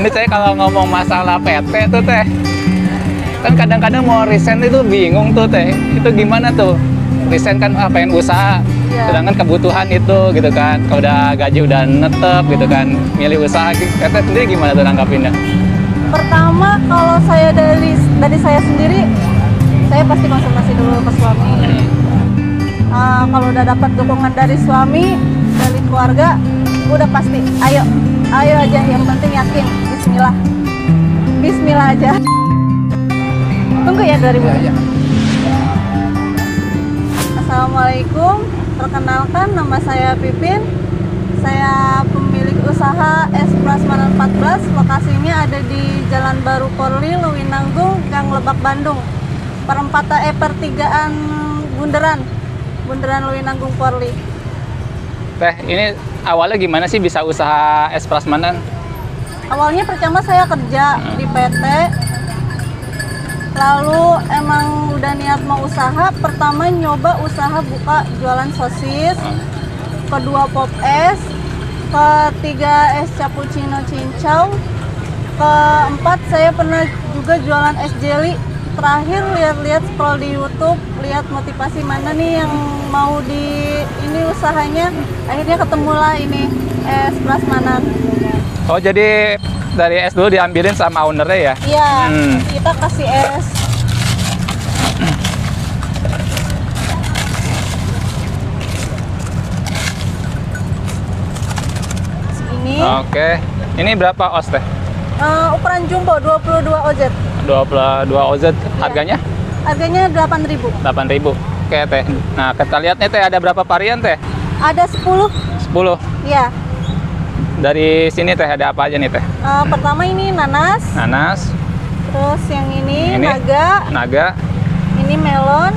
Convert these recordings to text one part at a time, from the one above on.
Ini teh kalau ngomong masalah PT tuh teh, kan kadang-kadang mau resign itu bingung tuh teh. Itu gimana tuh? Resign kan pengen usaha, sedangkan kebutuhan itu gitu kan. Kalau udah gaji udah netep gitu kan, milih usaha. PT sendiri gimana tuh nanggapinnya? Pertama, kalau saya dari saya sendiri, saya pasti konsultasi dulu ke suami. Kalau udah dapat dukungan dari suami, dari keluarga, udah pasti ayo aja, yang penting yakin. Bismillah aja. Tunggu ya dari ya. Assalamualaikum, perkenalkan nama saya Pipin. Saya pemilik usaha Es Prasmanan 14. Lokasinya ada di Jalan Baru Porli, Lewinanggung, Gang Lebak, Bandung. Pertigaan Bundaran Lewinanggung Porli. Teh, ini awalnya gimana sih bisa usaha Es Prasmanan? Awalnya pertama saya kerja di PT. Lalu emang udah niat mau usaha. Pertama nyoba usaha buka jualan sosis. Kedua pop es, ketiga es cappuccino cincau, keempat saya pernah juga jualan es jelly. Terakhir lihat-lihat scroll di YouTube, lihat motivasi mana nih yang mau di ini usahanya, akhirnya ketemulah ini Es Prasmanan. Oh, jadi dari es dulu diambilin sama ownernya ya? Iya, kita kasih es. Oke. Ini berapa oz teh? Ukuran jumbo 22 OZ. 22 OZ. Harganya? Harganya 8.000. 8.000. Oke teh. Nah, kita lihat nih teh, ada berapa varian teh? Ada 10. 10. Iya. Dari sini teh ada apa aja nih teh? Pertama ini nanas. Nanas. Terus yang ini naga. Ini melon.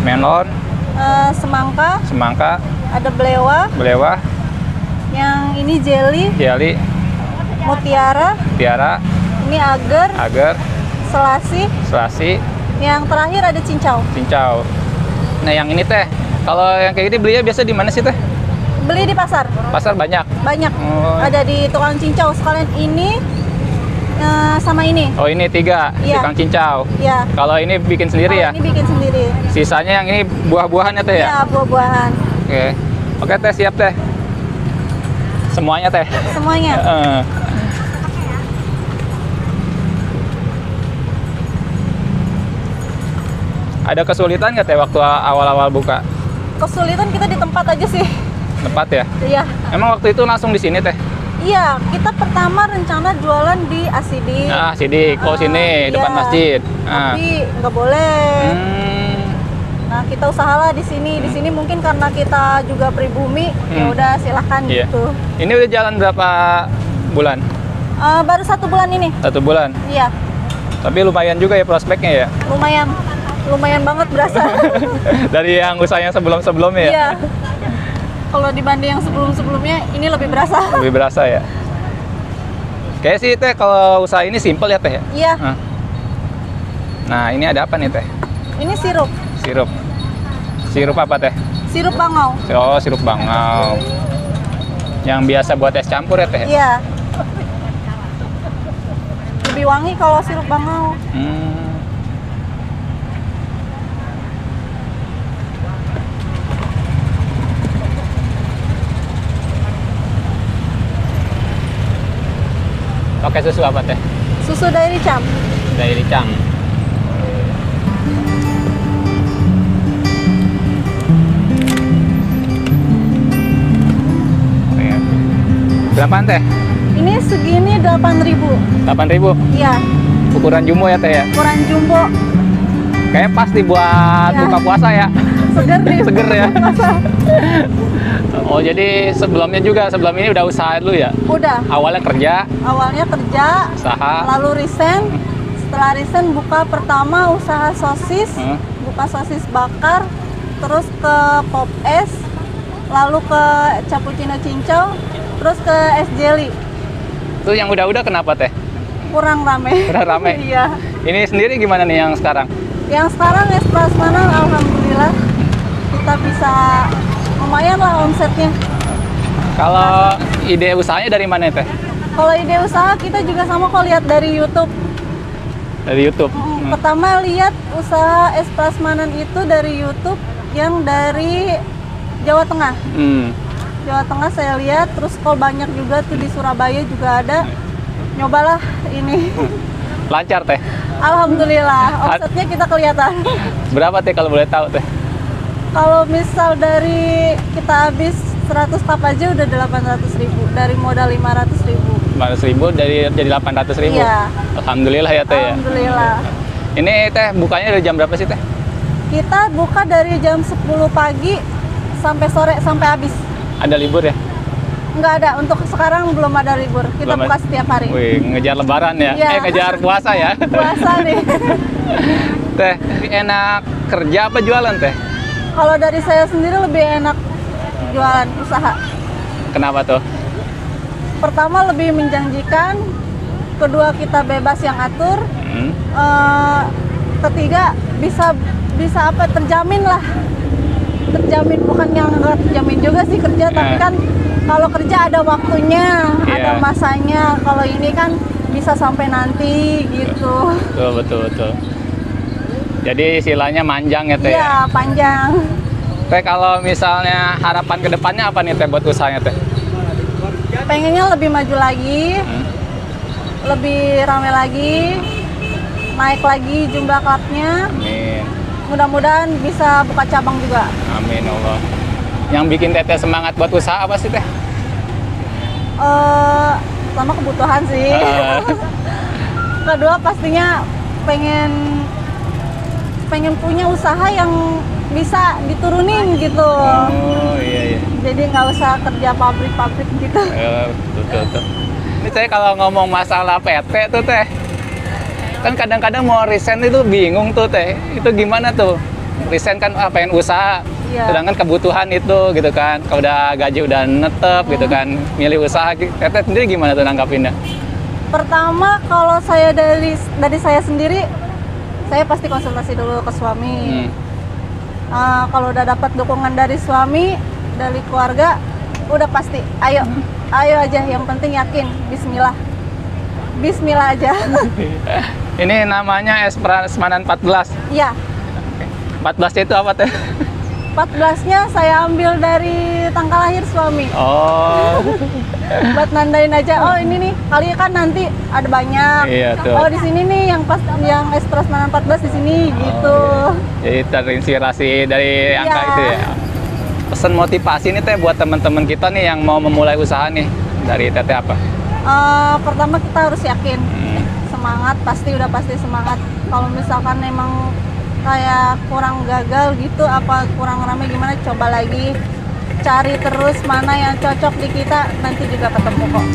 Semangka. Ada belewah. Yang ini jelly. Mutiara. Ini agar. Selasi. Yang terakhir ada cincau. Nah, yang ini teh, kalau yang kayak gini belinya biasa di mana sih teh? Beli di pasar. Pasar banyak? Banyak. Ada di tukang cincau. Sekalian ini sama ini. Oh, ini 3 tukang cincau. Iya. Kalau ini bikin sendiri ya? Ini bikin sendiri. Sisanya yang ini buah-buahannya teh ya? Iya, buah-buahan. Oke teh, siap teh. Semuanya teh? Semuanya. Ada kesulitan nggak teh waktu awal-awal buka? Kesulitan kita di tempat aja sih. Tempat ya? Iya. Emang waktu itu langsung di sini teh? Iya, kita pertama rencana jualan di Asidik. Asidik. Oh, sini depan masjid. Tapi nggak boleh. Nah, kita usahalah di sini. Di sini mungkin karena kita juga pribumi, ya udah silahkan gitu. Ini udah jalan berapa bulan? Baru 1 bulan ini. 1 bulan? Iya. Tapi lumayan juga ya prospeknya ya? Lumayan banget berasa. Dari yang usahanya sebelum-sebelumnya ya? Iya. Kalau dibanding yang sebelum-sebelumnya, ini lebih berasa. Lebih berasa ya? Kayaknya sih teh kalau usaha ini simple ya teh ya? Iya. Nah, ini ada apa nih teh? Ini sirup. Sirup apa teh? Sirup bangau. Oh, sirup bangau. Yang biasa buat es campur ya teh? Iya. Lebih wangi kalau sirup bangau. Pakai susu apa teh? Susu Dairy Cham. Berapaan teh? Ini segini 8.000. 8.000? Iya. Ukuran jumbo ya teh ya? Ukuran jumbo. Kayaknya pas dibuat buka puasa ya? Seger nih. Seger ya? Oh, jadi sebelum ini udah usaha dulu ya? Udah. Awalnya kerja, usaha, lalu resign. Setelah resign buka pertama usaha sosis, buka sosis bakar, terus ke pop es, lalu ke cappuccino cincau, terus ke es jelly. Itu yang udah kenapa teh? Kurang rame. Iya. Ini sendiri gimana nih yang sekarang? Yang sekarang Es Prasmanan, alhamdulillah kita bisa lumayan lah omsetnya. Kalau ide usahanya dari mana teh? Kalau ide usaha kita juga sama kok, lihat dari YouTube. Dari YouTube. Pertama lihat usaha es prasmanan itu dari YouTube yang dari Jawa Tengah. Jawa Tengah saya lihat, terus kalau banyak juga tuh di Surabaya juga ada. Nyobalah ini. Lancar teh. Alhamdulillah, omsetnya kita kelihatan. Berapa teh kalau boleh tahu teh? Kalau misal dari kita habis 100 cup aja udah 800.000, dari modal 500.000. 500.000 dari jadi 800.000. Iya. Alhamdulillah ya teh ya. Alhamdulillah. Ini teh bukanya dari jam berapa sih teh? Kita buka dari jam 10 pagi sampai sore sampai habis. Ada libur ya? Nggak ada, untuk sekarang belum ada libur. Kita Belum buka ada. setiap hari. Wih, ngejar lebaran ya? Iya. Ngejar puasa ya? Puasa nih. Teh, enak kerja apa jualan teh? Kalau dari saya sendiri lebih enak jualan usaha. Kenapa tuh? Pertama lebih menjanjikan, kedua kita bebas yang atur, ketiga bisa apa, terjamin lah. Terjamin, bukan yang nggak terjamin juga sih kerja, tapi kan kalau kerja ada waktunya, ada masanya. Kalau ini kan bisa sampai nanti gitu. Betul. Jadi istilahnya manjang ya teh? Iya, panjang. Teh, kalau misalnya harapan kedepannya apa nih teh buat usahanya teh? Pengennya lebih maju lagi, lebih ramai lagi, naik lagi jumlah klubnya. Amin. Mudah-mudahan bisa buka cabang juga. Amin Allah. Yang bikin teteh semangat buat usaha apa sih teh? Sama kebutuhan sih. Kedua pastinya pengen punya usaha yang bisa diturunin gitu. Oh iya. Jadi nggak usah kerja pabrik-pabrik gitu. Betul. Ini teh kalau ngomong masalah PT tuh teh, kan kadang-kadang mau resign itu bingung tuh teh. Itu gimana tuh? Resign kan pengen usaha, sedangkan kebutuhan itu gitu kan. Kalau udah gaji udah netep gitu kan, milih usaha. Teteh sendiri gimana tuh nanggapinnya? Pertama kalau saya dari saya sendiri, saya pasti konsultasi dulu ke suami. Kalau udah dapat dukungan dari suami, dari keluarga, udah pasti ayo aja, yang penting yakin, bismillah aja. Ini namanya es prasmanan 14. Iya. 14 itu apa teh? 14-nya saya ambil dari tanggal lahir suami. Oh. Buat nandain aja, oh ini nih, kali kan nanti ada banyak. Iya tuh. Oh di sini nih yang es prasmanan 14 di sini gitu. Jadi terinspirasi dari angka itu ya. Pesan motivasi nih teh buat teman-teman kita nih yang mau memulai usaha nih, dari teteh apa? Pertama kita harus yakin, semangat, udah pasti semangat. Kalau misalkan memang kayak kurang gagal gitu, apa kurang ramai gimana, coba lagi, cari terus mana yang cocok di kita, nanti juga ketemu kok.